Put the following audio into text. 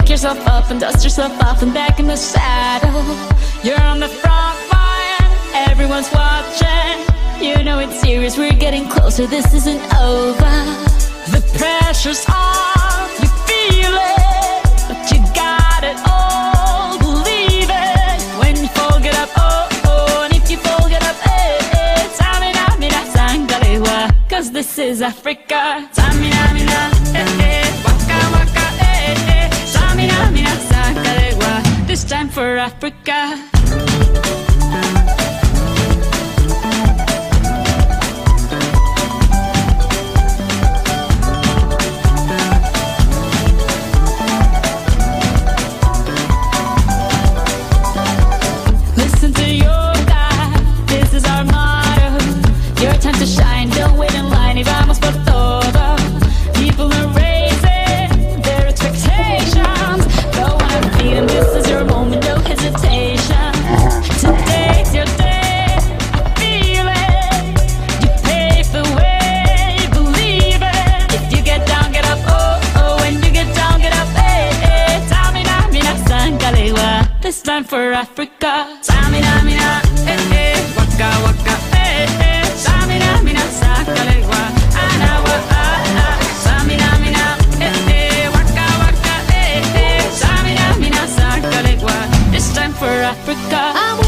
Pick yourself up and dust yourself off and back in the saddle. You're on the front line, everyone's watching. You know it's serious, we're getting closer, this isn't over. The pressure's on, you feel it, but you got it all, believe it. When you fall, get up, oh, oh, and if you fall, get up, eh, eh. Tamina, mina, sangalewa, cause this is Africa. Tamina, mina, eh, eh, waka, waka, eh, eh. Tamina, mina, sangalewa, this time for Africa. Time to shine, don't wait in line, y vamos por todo. People are raising their expectations. Go on and feed them, this is your moment, no hesitation. Today's your day, I feel it. You pave the way, believe it. If you get down, get up, oh, oh. When you get down, get up, eh, eh. Tamina, mina, sangalewa, this time for Africa. Tamina, mina, eh, eh. Waka, waka, eh, eh. Samina, mina, sangalewa, anawa, ah, ah. Samina, mina, eh, eh. Waka, waka, eh, eh. Samina, mina, sangalewa, this time for Africa.